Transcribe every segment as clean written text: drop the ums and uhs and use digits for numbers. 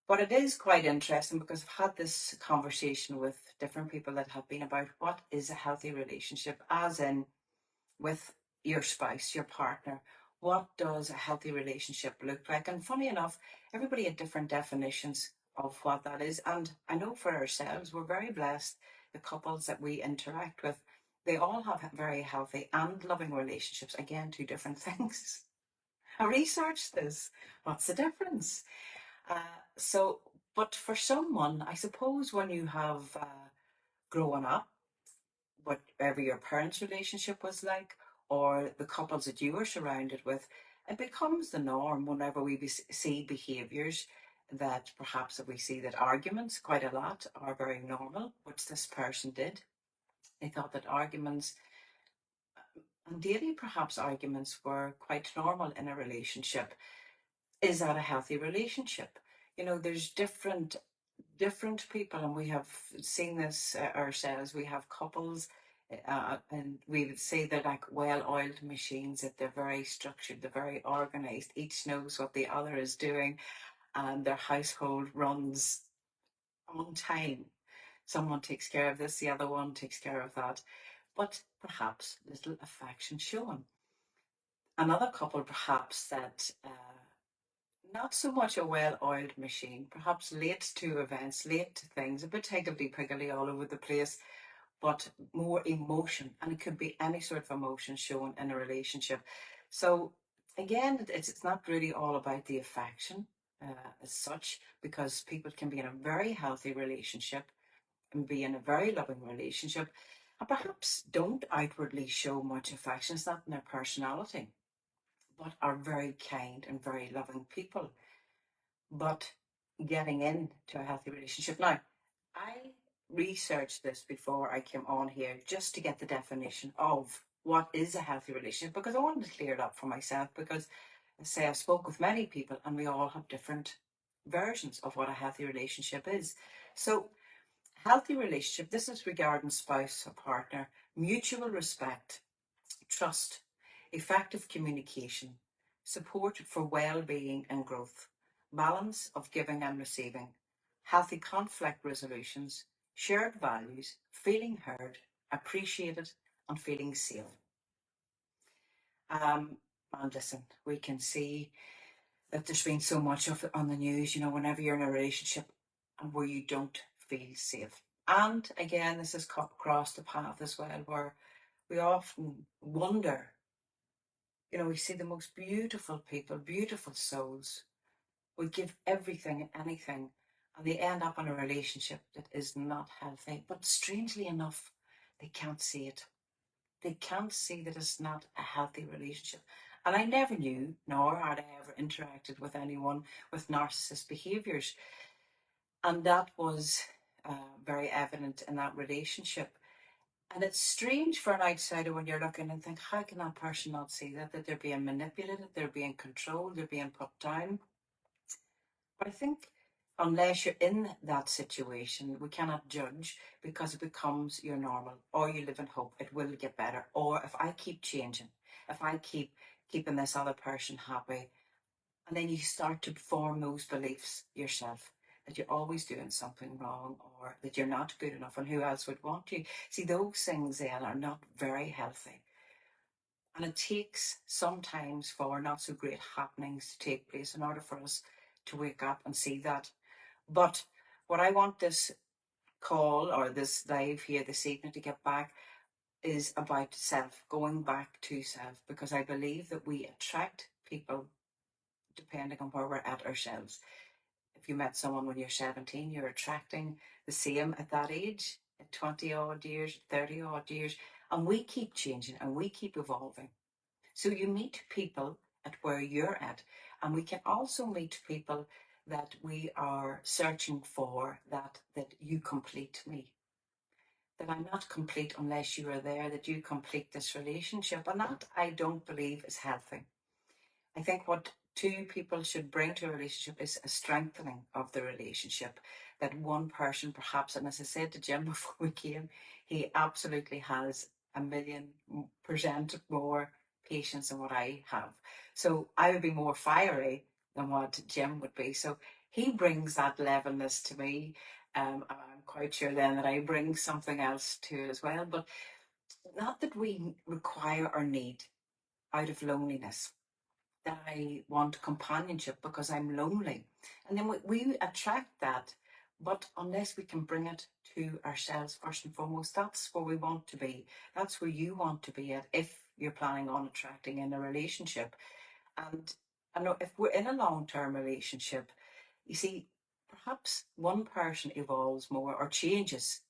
But it is quite interesting because I've had this conversation with different people that have been about what is a healthy relationship, as in with your spouse, your partner. What does a healthy relationship look like? And funny enough, everybody had different definitions of what that is. And I know for ourselves, we're very blessed. The couples that we interact with, they all have very healthy and loving relationships. Again, two different things. I researched this. What's the difference? So, but for someone, I suppose when you have grown up, whatever your parents' relationship was like, or the couples that you were surrounded with, it becomes the norm whenever we see behaviours that perhaps we see that arguments quite a lot are very normal, which this person did. They thought that arguments, and daily perhaps arguments, were quite normal in a relationship. Is that a healthy relationship? You know, there's different people, and we have seen this ourselves. We have couples, and we would say they're like well-oiled machines, that they're very structured, they're very organized. Each knows what the other is doing, and their household runs on time. Someone takes care of this, the other one takes care of that, but perhaps little affection shown. Another couple, perhaps, that not so much a well-oiled machine, perhaps late to events, late to things, a bit higgledy-piggledy all over the place, but more emotion. And it could be any sort of emotion shown in a relationship. So again, it's not really all about the affection as such, because people can be in a very healthy relationship and be in a very loving relationship and perhaps don't outwardly show much affection. It's not in their personality, but are very kind and very loving people. But getting into a healthy relationship. Now, I researched this before I came on here just to get the definition of what is a healthy relationship, because I wanted to clear it up for myself, because I say I've spoke with many people and we all have different versions of what a healthy relationship is. So healthy relationship, this is regarding spouse or partner, mutual respect, trust, effective communication, support for well-being and growth, balance of giving and receiving, healthy conflict resolutions, shared values, feeling heard, appreciated, and feeling safe. And listen, we can see that there's been so much of it on the news, you know, whenever you're in a relationship and where you don't feel safe. And again, this has crossed the path as well, where we often wonder, you know, we see the most beautiful people, beautiful souls, would give everything and anything, and they end up in a relationship that is not healthy. But strangely enough, they can't see it. They can't see that it's not a healthy relationship. And I never knew, nor had I ever interacted with anyone with narcissist behaviours. And that was very evident in that relationship. And it's strange for an outsider when you're looking and think, how can that person not see that they're being manipulated, they're being controlled, they're being put down? But I think unless you're in that situation, we cannot judge, because it becomes your normal, or you live in hope it will get better. Or if I keep changing, if I keep keeping this other person happy, and then you start to form those beliefs yourself that you're always doing something wrong, or that you're not good enough, and who else would want you? See, those things then are not very healthy. And it takes sometimes for not so great happenings to take place in order for us to wake up and see that. But what I want this call or this live here this evening to get back is about self, going back to self, because I believe that we attract people depending on where we're at ourselves. If you met someone when you're 17, you're attracting the same at that age, at 20 odd years, 30 odd years, and we keep changing and we keep evolving. So you meet people at where you're at, and we can also meet people that we are searching for, that you complete me. That I'm not complete unless you are there, that you complete this relationship. And that, I don't believe, is healthy. I think what two people should bring to a relationship is a strengthening of the relationship. That one person perhaps, and as I said to Jim before we came, he absolutely has 1,000,000% more patience than what I have. So I would be more fiery than what Jim would be. So he brings that levelness to me. And I'm quite sure then that I bring something else to it as well. But not that we require or need out of loneliness, that I want companionship because I'm lonely. And then we attract that. But unless we can bring it to ourselves first and foremost, that's where we want to be. That's where you want to be at if you're planning on attracting in a relationship. And I know if we're in a long term relationship, you see, perhaps one person evolves more or changes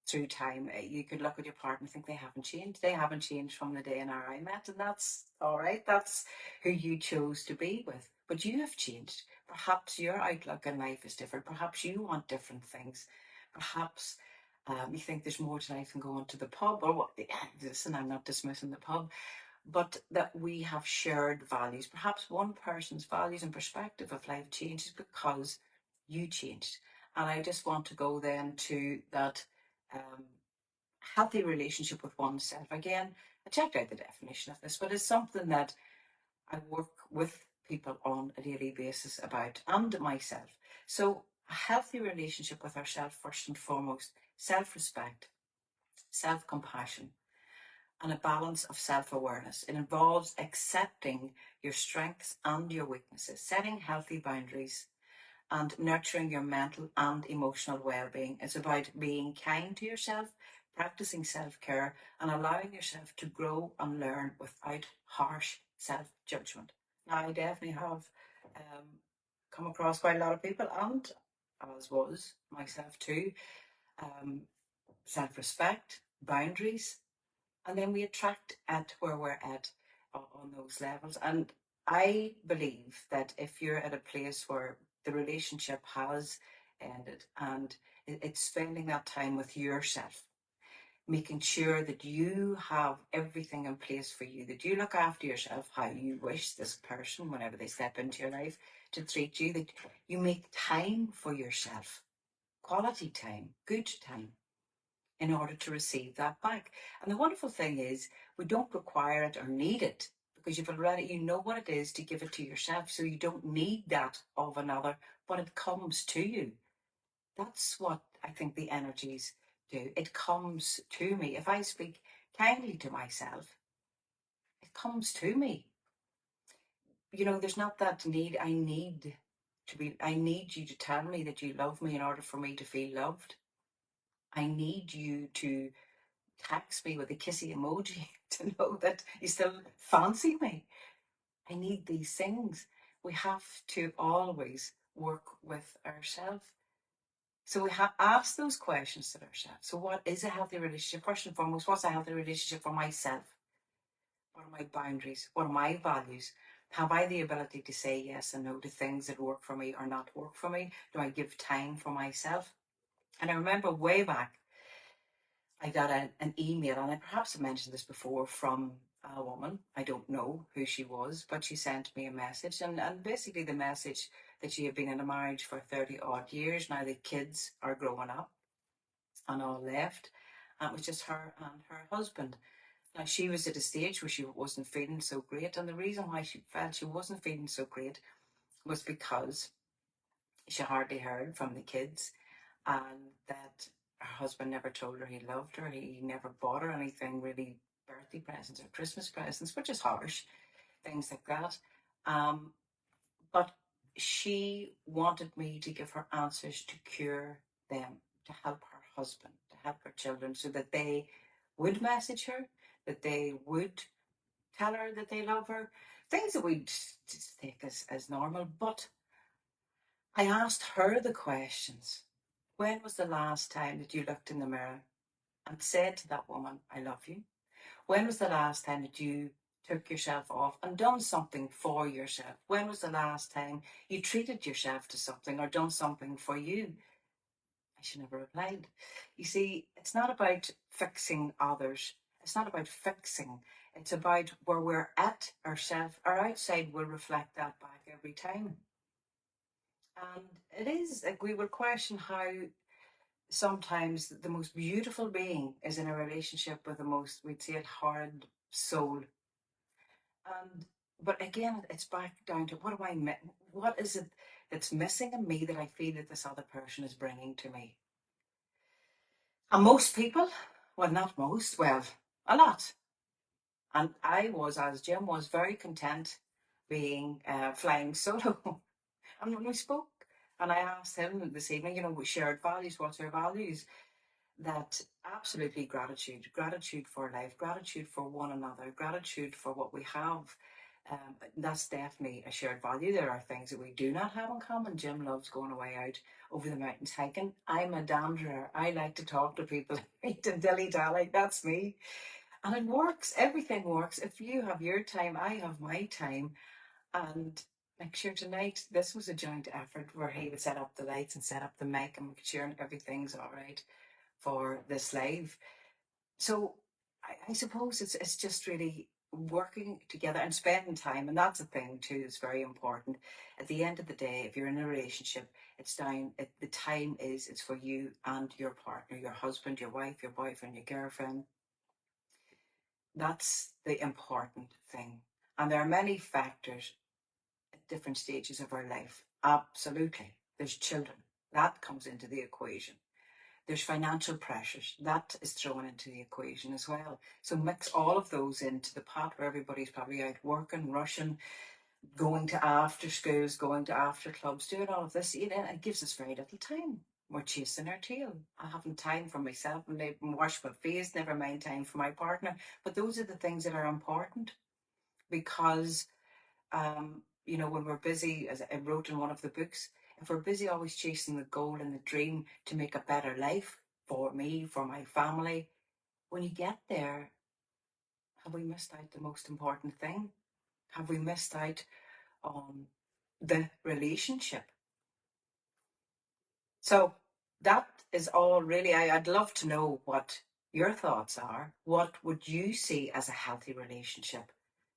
through time. You could look at your partner and think they haven't changed. They haven't changed from the day I met, and that's all right. That's who you chose to be with. But you have changed. Perhaps your outlook in life is different. Perhaps you want different things. Perhaps you think there's more to life than going to the pub. Or what? Listen, I'm not dismissing the pub, but that we have shared values. Perhaps one person's values and perspective of life changes because you changed. And I just want to go then to that um, healthy relationship with oneself. Again, I checked out the definition of this, but it's something that I work with people on a daily basis about, and myself. So, a healthy relationship with ourselves, first and foremost, self respect, self compassion, and a balance of self awareness. It involves accepting your strengths and your weaknesses, setting healthy boundaries, and nurturing your mental and emotional well being. It's about being kind to yourself, practicing self care, and allowing yourself to grow and learn without harsh self judgment. Now, I definitely have come across quite a lot of people, and as was myself too, um, self respect, boundaries, and then we attract at where we're at on those levels. And I believe that if you're at a place where the relationship has ended and it's spending that time with yourself, making sure that you have everything in place for you, that you look after yourself how you wish this person, whenever they step into your life, to treat you, that you make time for yourself, quality time, good time, in order to receive that back. And the wonderful thing is, we don't require it or need it because you know what it is to give it to yourself. So you don't need that of another, but it comes to you. That's what I think the energies do. It comes to me. If I speak kindly to myself, it comes to me. There's not that need. I need you to tell me that you love me in order for me to feel loved. I need you to text me with a kissy emoji to know that you still fancy me. I need these things. We have to always work with ourselves. So we have asked those questions to ourselves. So what is a healthy relationship? First and foremost, what's a healthy relationship for myself? What are my boundaries? What are my values? Have I the ability to say yes and no to things that work for me or not work for me? Do I give time for myself? And I remember way back, I got an email, and I perhaps have mentioned this before, from a woman. I don't know who she was, but she sent me a message, and basically the message that she had been in a marriage for 30 odd years. Now the kids are growing up and all left. And it was just her and her husband. Now she was at a stage where she wasn't feeling so great, and the reason why she felt she wasn't feeling so great was because she hardly heard from the kids, and that her husband never told her he loved her. He never bought her anything really, birthday presents or Christmas presents, which is harsh, things like that. Um, but she wanted me to give her answers to cure them, to help her husband, to help her children, so that they would message her, that they would tell her that they love her, things that we just take as normal. But I asked her the questions. When was the last time that you looked in the mirror and said to that woman, I love you? When was the last time that you took yourself off and done something for yourself? When was the last time you treated yourself to something or done something for you? And she never replied. You see, it's not about fixing others. It's not about fixing. It's about where we're at ourselves. Our outside will reflect that back every time. And it is like we will question how sometimes the most beautiful being is in a relationship with the most, we'd say it, hard soul. And but again, it's back down to what is it that's missing in me that I feel that this other person is bringing to me. And most people, well, not most, well, a lot. And I was, as Jim was, very content being flying solo. And when we spoke, and I asked him this evening, we shared values, what's our values? That absolutely gratitude for life, gratitude for one another, gratitude for what we have. That's definitely a shared value. There are things that we do not have in common. Jim loves going away out over the mountains hiking. I'm a danderer. I like to talk to people, eat and dilly-dally. That's me. And it works. Everything works. If you have your time, I have my time. And like sure tonight, this was a joint effort where he would set up the lights and set up the mic and make sure everything's all right for this live. So I suppose it's just really working together and spending time, and that's a thing too. Is very important. At the end of the day, if you're in a relationship, it's down. The time it's for you and your partner, your husband, your wife, your boyfriend, your girlfriend. That's the important thing. And there are many factors at different stages of our life. Absolutely. There's children. That comes into the equation. There's financial pressures. That is thrown into the equation as well. So mix all of those into the pot where everybody's probably out working, rushing, going to after schools, going to after clubs, doing all of this. It gives us very little time. We're chasing our tail. I haven't time for myself and even wash my face, never mind time for my partner. But those are the things that are important because when we're busy, as I wrote in one of the books, if we're busy always chasing the goal and the dream to make a better life for me, for my family, when you get there, have we missed out the most important thing? Have we missed out on the relationship? So that is all really. I'd love to know what your thoughts are. What would you see as a healthy relationship?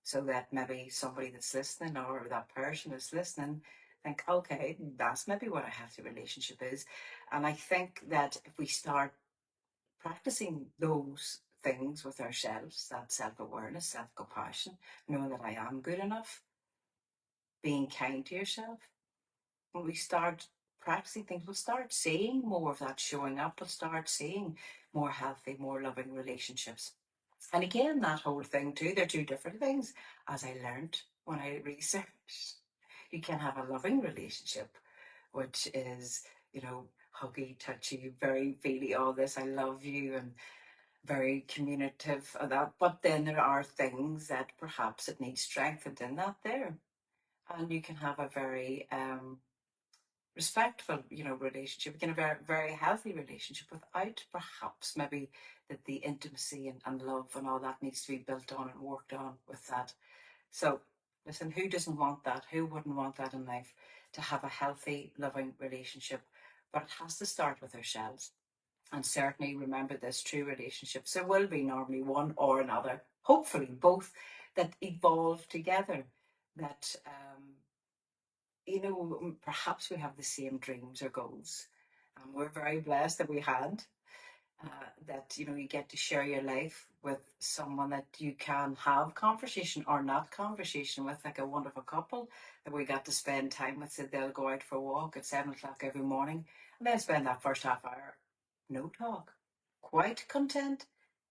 So that maybe somebody that's listening or that person that's listening think, okay, that's maybe what a healthy relationship is. And I think that if we start practicing those things with ourselves, that self-awareness, self-compassion, knowing that I am good enough, being kind to yourself, when we start practicing things, we'll start seeing more of that showing up. We'll start seeing more healthy, more loving relationships. And again, that whole thing too, they're two different things, as I learned when I researched. You can have a loving relationship, which is, huggy, touchy, very feely, all this, I love you, and very communicative of that. But then there are things that perhaps it needs strengthened in that there. And you can have a very respectful, relationship. You can have a very, very healthy relationship without perhaps maybe that the intimacy and love and all that needs to be built on and worked on with that. So listen, who doesn't want that? Who wouldn't want that in life? To have a healthy, loving relationship. But it has to start with ourselves. And certainly remember this, true relationships, there will be normally one or another, hopefully both, that evolve together, that perhaps we have the same dreams or goals. And we're very blessed that we had that, you get to share your life with someone that you can have conversation or not conversation with, like a wonderful couple that we got to spend time with. So they'll go out for a walk at 7 o'clock every morning and they'll spend that first half hour, no talk, quite content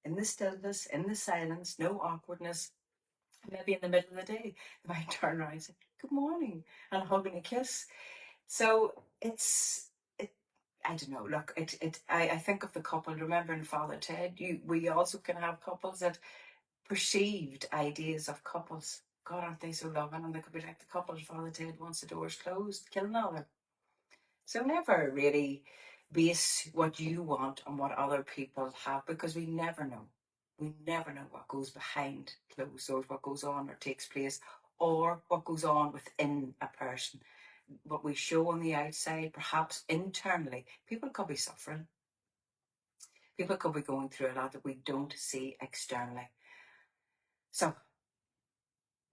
in the stillness, in the silence, no awkwardness. Maybe in the middle of the day, they might turn around and say, good morning, and hug and a kiss. So I don't know. Look, I think of the couple. Remember in Father Ted, we also can have couples that perceived ideas of couples. God, aren't they so loving? And they could be like the couple in Father Ted once the door's closed, kill another. So never really base what you want on what other people have, because we never know. We never know what goes behind closed doors, what goes on or takes place, or what goes on within a person. What we show on the outside, perhaps internally, people could be suffering. People could be going through a lot that we don't see externally. So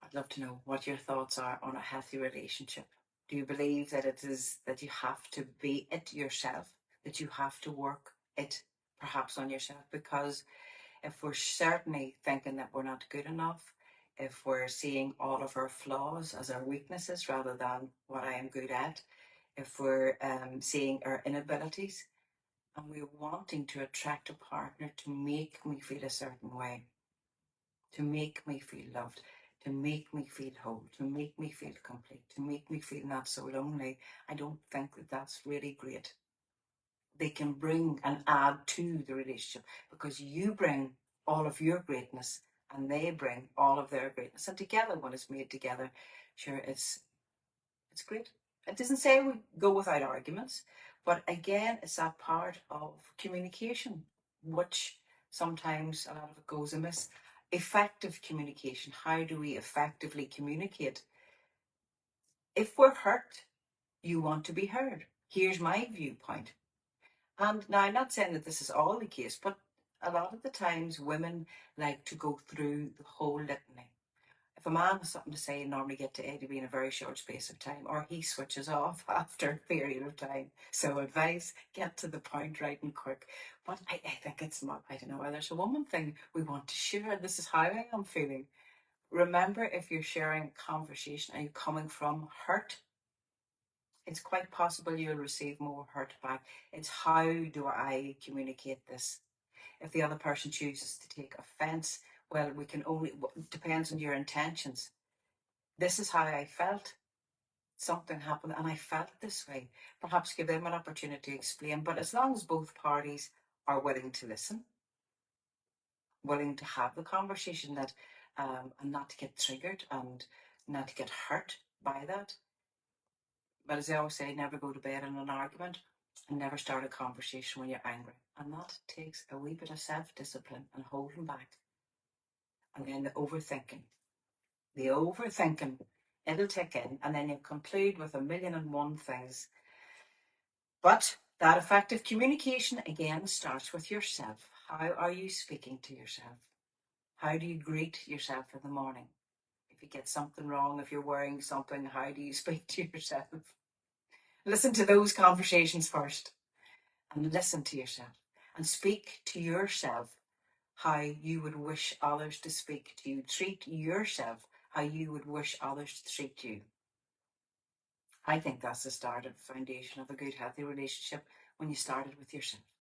I'd love to know what your thoughts are on a healthy relationship. Do you believe that it is that you have to be it yourself, that you have to work it perhaps on yourself? Because if we're certainly thinking that we're not good enough, if we're seeing all of our flaws as our weaknesses rather than what I am good at, if we're seeing our inabilities, and we're wanting to attract a partner to make me feel a certain way, to make me feel loved, to make me feel whole, to make me feel complete, to make me feel not so lonely, I don't think that that's really great. They can bring and add to the relationship because you bring all of your greatness and they bring all of their greatness. And together, when it's made together, sure, it's great. It doesn't say we go without arguments, but again, it's that part of communication, which sometimes a lot of it goes amiss. Effective communication. How do we effectively communicate? If we're hurt, you want to be heard. Here's my viewpoint. And now I'm not saying that this is all the case, but a lot of the times women like to go through the whole litany. If a man has something to say, normally get to A to B in a very short space of time, or he switches off after a period of time. So advice, get to the point right and quick. But I think it's not, I don't know whether it's a woman thing. We want to share, this is how I am feeling. Remember, if you're sharing a conversation and you're coming from hurt, it's quite possible you'll receive more hurt back. It's how do I communicate this? If the other person chooses to take offense, well, we can only, it depends on your intentions. This is how I felt. Something happened and I felt this way. Perhaps give them an opportunity to explain. But as long as both parties are willing to listen, willing to have the conversation, that and not to get triggered and not to get hurt by that. But as I always say, never go to bed in an argument and never start a conversation when you're angry. And that takes a wee bit of self-discipline and holding back. And then the overthinking. It'll tick in, and then you'll conclude with 1,000,001 things. But that effective communication again starts with yourself. How are you speaking to yourself? How do you greet yourself in the morning? If you get something wrong, if you're wearing something, how do you speak to yourself? Listen to those conversations first and listen to yourself and speak to yourself how you would wish others to speak to you. Treat yourself how you would wish others to treat you. I think that's the start of the foundation of a good, healthy relationship, when you started with yourself.